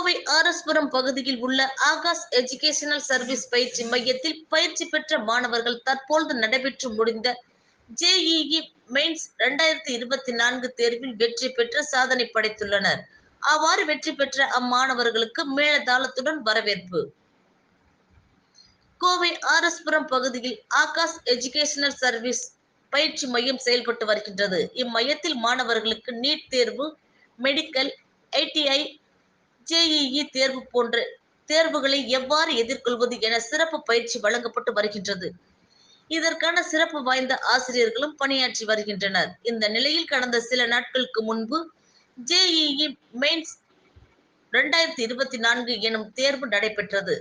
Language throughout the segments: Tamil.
கோவை ஆர்எஸ்புரம் பகுதியில் உள்ள ஆகாஷ் எஜுகேஷனல் சர்வீஸ் பயிற்சி மையத்தில் பயிற்சி பெற்ற மாணவர்கள் தற்போது நடைபெற்று முடிந்த ஜேஇஇ மெயின்ஸ் 2024 தேர்வில் வெற்றி பெற்று சாதனை படைத்துள்ளனர். அவ்வாறு வெற்றி பெற்ற அம்மாணவர்களுக்கு மேளதாளத்துடன் வரவேற்பு. கோவை ஆர்எஸ்புரம் பகுதியில் ஆகாஷ் எஜுகேஷனல் சர்வீஸ் பயிற்சி மையம் செயல்பட்டு வருகின்றது. இம்மையத்தில் மாணவர்களுக்கு நீட் தேர்வு, மெடிக்கல், ஐடிஐ, ஜேஇஇ தேர்வு போன்ற தேர்வுகளை எவ்வாறு எதிர்கொள்வது என சிறப்பு பயிற்சி வழங்கப்பட்டு வருகின்றது. இதற்கான சிறப்பு வாய்ந்த ஆசிரியர்களும் பணியாற்றி வருகின்றனர். இந்த நிலையில் கடந்த சில நாட்களுக்கு முன்பு ஜேஇஇ மெயின்ஸ் 2024 எனும் தேர்வு நடைபெற்றது.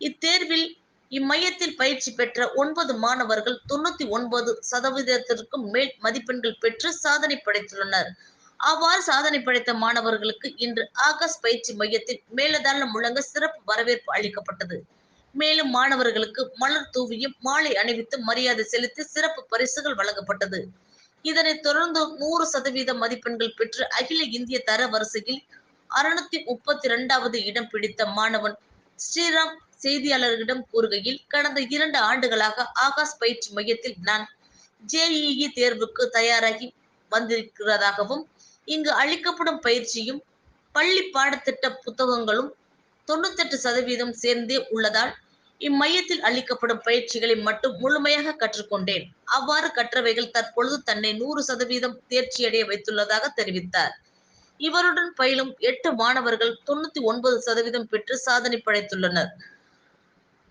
இத்தேர்வில் இம்மையத்தில் பயிற்சி பெற்ற 9 மாணவர்கள் 99% மேல் மதிப்பெண்கள் பெற்று சாதனை படைத்துள்ளனர். அவ்வாறு சாதனை படைத்த மாணவர்களுக்கு இன்று ஆகாஷ் பயிற்சி மையத்தில் மேலதாளம் முழங்க சிறப்பு வரவேற்பு அளிக்கப்பட்டது. மேலும் மாணவர்களுக்கு மலர் தூவியும் மாலை அணிவித்து மரியாதை செலுத்தி சிறப்பு பரிசுகள் வழங்கப்பட்டது. இதனைத் தொடர்ந்து 100% மதிப்பெண்கள் பெற்று அகில இந்திய தர வரிசையில் 632வது இடம் பிடித்த மாணவன் ஸ்ரீராம் செய்தியாளர்களிடம் கூறுகையில், கடந்த 2 ஆண்டுகளாக ஆகாஷ் பயிற்சி மையத்தில் நான் ஜேஇஇ தேர்வுக்கு தயாராகி வந்திருக்கிறதாகவும், இங்கு அளிக்கப்படும் பயிற்சியும் பள்ளி பாடத்திட்ட புத்தகங்களும் 98% சேர்ந்தே உள்ளதால் இம்மையத்தில் அளிக்கப்படும் பயிற்சிகளை மட்டும் முழுமையாக கற்றுக்கொண்டேன். அவ்வாறு கற்றவைகள் தற்பொழுது தன்னை 100% தேர்ச்சியடைய வைத்துள்ளதாக தெரிவித்தார். இவருடன் பயிலும் 8 மாணவர்கள் 99% பெற்று சாதனை படைத்துள்ளனர்.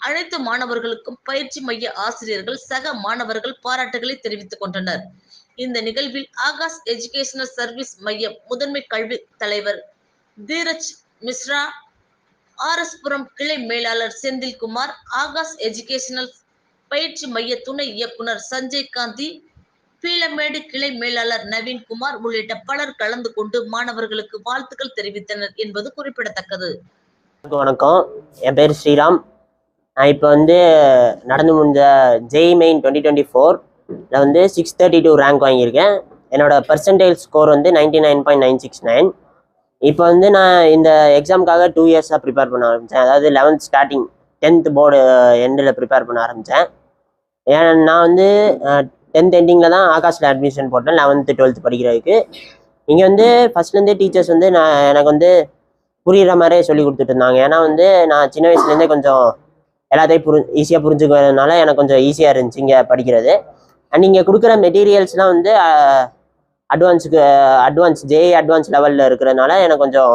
அனைத்து மாணவர்களுக்கும் பயிற்சி மைய ஆசிரியர்கள், சக மாணவர்கள் பாராட்டுகளை தெரிவித்துக் கொண்டனர். இந்த நிகழ்வில் ஆகாஷ் எஜுகேஷனல் சர்வீஸ் மைய முதன்மை கல்வி தலைவர் தீரஜ் மிஸ்ரா, ஆர்எஸ்புரம் கிளை மேலாளர் செந்தில்குமார், ஆகாஷ் எஜுகேஷனல் பயிற்சி மைய துணை இயக்குனர் சஞ்சய் காந்தி, பீளமேடு கிளை மேலாளர் நவீன்குமார் உள்ளிட்ட பலர் கலந்து கொண்டு மாணவர்களுக்கு வாழ்த்துக்கள் தெரிவித்தனர் என்பது குறிப்பிடத்தக்கது. வணக்கம், என் பேர் ஸ்ரீராம். நான் இப்போ நடந்து முடிஞ்ச ஜேஇ மெயின் 2024 வந்து 632 ரேங்க் வாங்கியிருக்கேன். என்னோட பர்சன்டேஜ் ஸ்கோர் 99.969. இப்போ நான் இந்த எக்ஸாமுக்காக 2 இயர்ஸாக ப்ரிப்பேர் பண்ண ஆரம்பித்தேன். அதாவது 11th ஸ்டார்டிங் 10th போர்டு எண்டில் ப்ரிப்பேர் பண்ண ஆரம்பித்தேன். நான் 10th எண்டிங்கில் தான் ஆகாஷில் அட்மிஷன் போட்டேன் 11th 12th படிக்கிறதுக்கு. இங்கே ஃபஸ்ட்லேருந்தே டீச்சர்ஸ் எனக்கு புரிகிற மாதிரியே சொல்லி கொடுத்துட்டு இருந்தாங்க. ஏன்னா நான் சின்ன வயசுலேருந்தே கொஞ்சம் எல்லாத்தையும் ஈஸியாக புரிஞ்சுக்கிறதுனால எனக்கு கொஞ்சம் ஈஸியாக இருந்துச்சு இங்கே படிக்கிறது. அண்ட் இங்கே கொடுக்குற மெட்டீரியல்ஸ்லாம் அட்வான்ஸ் ஜேஇ அட்வான்ஸ் லெவலில் இருக்கிறதுனால எனக்கு கொஞ்சம்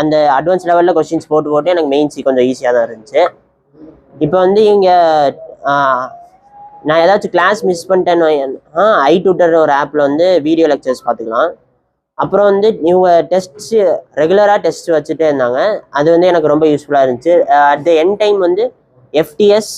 அந்த அட்வான்ஸ் லெவலில் கொஸ்டின்ஸ் போட்டு எனக்கு மெயின்ஸ் கொஞ்சம் ஈஸியாக தான் இருந்துச்சு. இப்போ இங்கே நான் ஏதாச்சும் கிளாஸ் மிஸ் பண்ணிட்டேன்னு ஐடியூட்டர் ஒரு ஆப்பில் வீடியோ லெக்சர்ஸ் பார்த்துக்கலாம். அப்புறம் இவங்க ரெகுலராக டெஸ்ட் வச்சுட்டே இருந்தாங்க. அது எனக்கு ரொம்ப யூஸ்ஃபுல்லாக இருந்துச்சு. At the end time FTS